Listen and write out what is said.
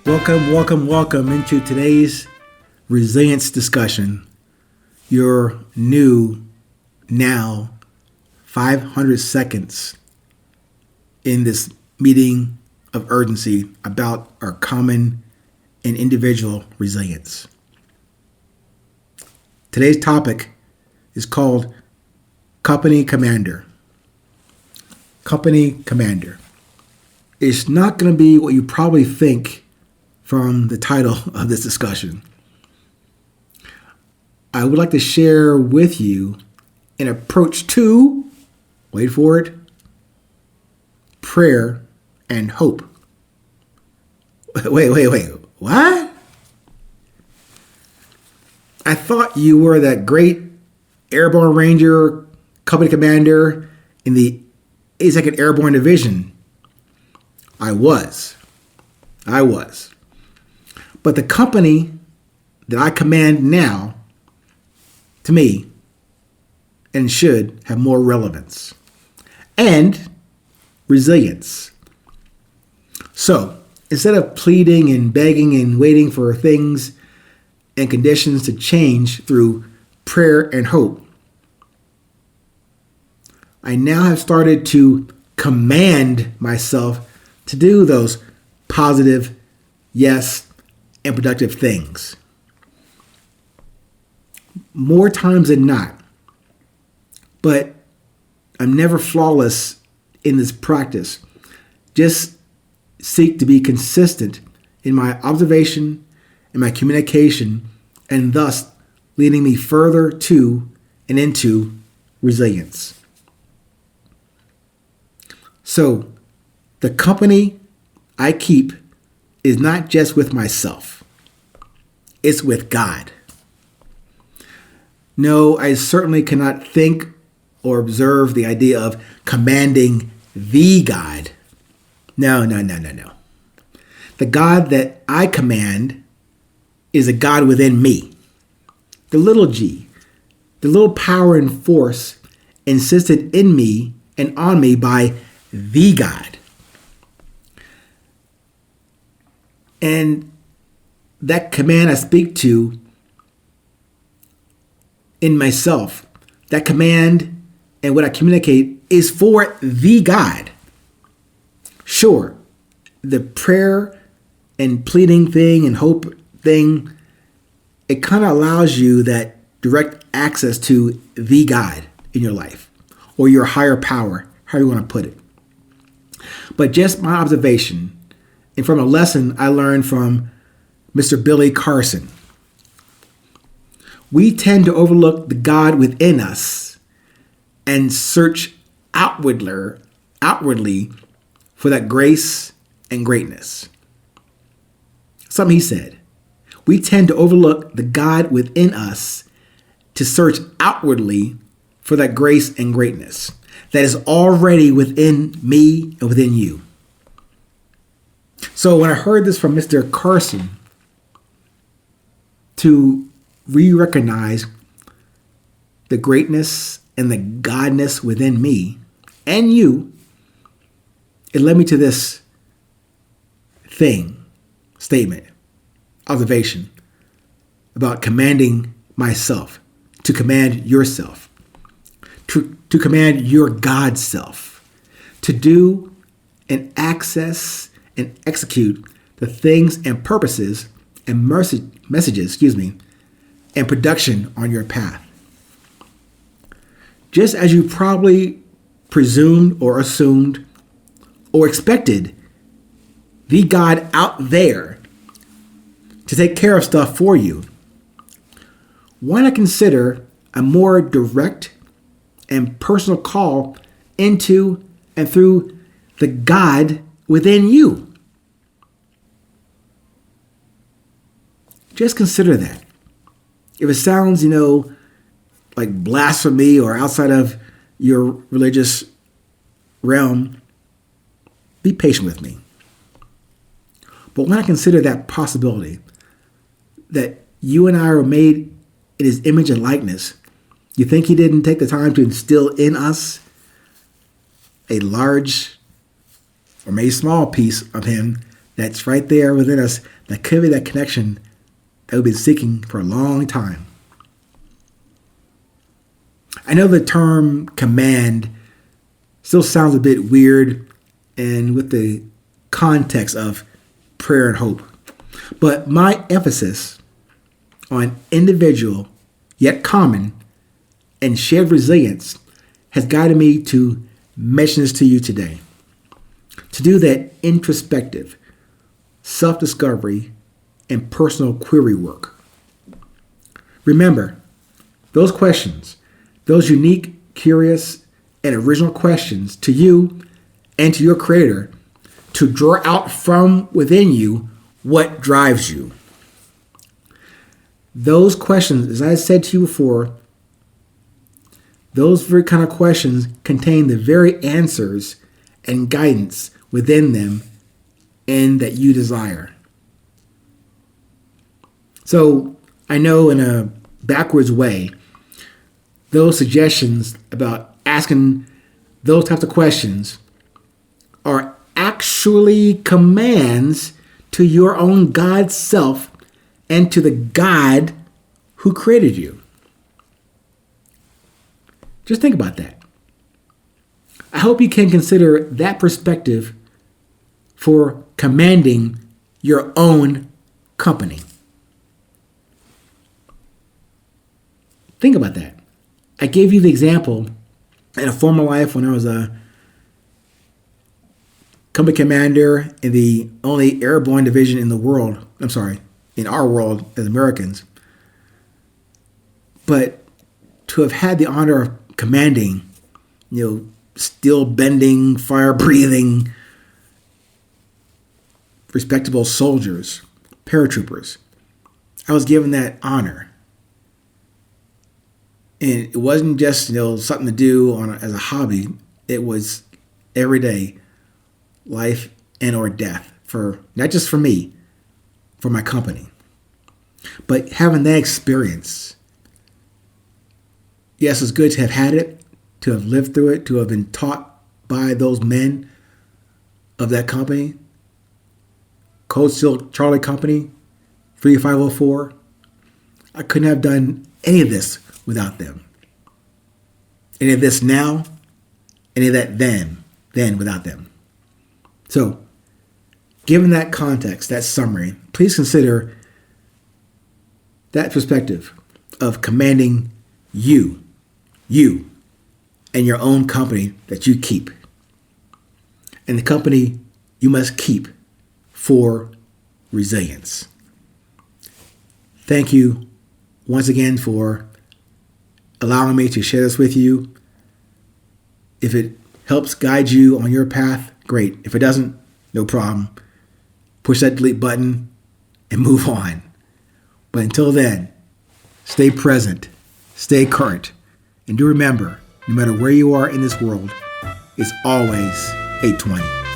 Welcome into today's resilience discussion. Your new, now 500 seconds in this meeting of urgency about our common and individual resilience. Today's topic is called Company Commander. Company Commander. It's not going to be what you probably think from the title of this discussion. I would like to share with you an approach to, wait for it, prayer and hope. Wait, what? I thought you were that great airborne ranger, company commander in the 82nd Airborne Division. I was. But the company that I command now, to me, and should have more relevance and resilience. So, instead of pleading and begging and waiting for things and conditions to change through prayer and hope, I now have started to command myself to do those positive, yes, and productive things. More times than not. But I'm never flawless in this practice. Just seek to be consistent in my observation and my communication, and thus leading me further to and into resilience. So, the company I keep is not just with myself. It's with God. No, I certainly cannot think or observe the idea of commanding the God. No. The God that I command is a God within me. The little g, the little power and force insisted in me and on me by the God. And that command I speak to in myself, that command and what I communicate is for the God. Sure, the prayer and pleading thing and hope thing, it kind of allows you that direct access to the God in your life or your higher power, how you want to put it. But just my observation, and from a lesson I learned from Mr. Billy Carson, we tend to overlook the God within us and search outwardly for that grace and greatness. Something he said. We tend to overlook the God within us to search outwardly for that grace and greatness that is already within me and within you. So when I heard this from Mr. Carson, to re-recognize the greatness and the godness within me and you, it led me to this statement, observation about commanding myself, to command yourself, to command your God self, to do and access and execute the things and purposes and messages, and production on your path. Just as you probably presumed or assumed or expected the God out there to take care of stuff for you, why not consider a more direct and personal call into and through the God within you? Just consider that. If it sounds, like blasphemy or outside of your religious realm, be patient with me. But when I consider that possibility, that you and I are made in his image and likeness, you think he didn't take the time to instill in us a large or maybe small piece of him that's right there within us that could be that connection that we've been seeking for a long time. I know the term command still sounds a bit weird and with the context of prayer and hope. But my emphasis on individual yet common and shared resilience has guided me to mention this to you today. To do that introspective, self-discovery, and personal query work. Remember, those questions, those unique, curious, and original questions to you and to your Creator to draw out from within you what drives you. Those questions, as I said to you before, those very kind of questions contain the very answers and guidance within them and that you desire. So I know in a backwards way, those suggestions about asking those types of questions are actually commands to your own God self and to the God who created you. Just think about that. I hope you can consider that perspective for commanding your own company. Think about that. I gave you the example in a former life when I was a company commander in the only airborne division in the world. I'm sorry, in our world as Americans. But to have had the honor of commanding, steel bending, fire breathing, respectable soldiers, paratroopers, I was given that honor. And it wasn't just something to do as a hobby. It was every day, life and or death, for not just for me, for my company. But having that experience, yes, it's good to have had it, to have lived through it, to have been taught by those men of that company, Cold Steel Charlie Company, 3504. I couldn't have done any of this without them. Any of this now, any of that then without them. So, given that context, that summary, please consider that perspective of commanding you, and your own company that you keep. And the company you must keep for resilience. Thank you once again for allowing me to share this with you. If it helps guide you on your path, great. If it doesn't, no problem. Push that delete button and move on. But until then, stay present, stay current, and do remember, no matter where you are in this world, it's always 820.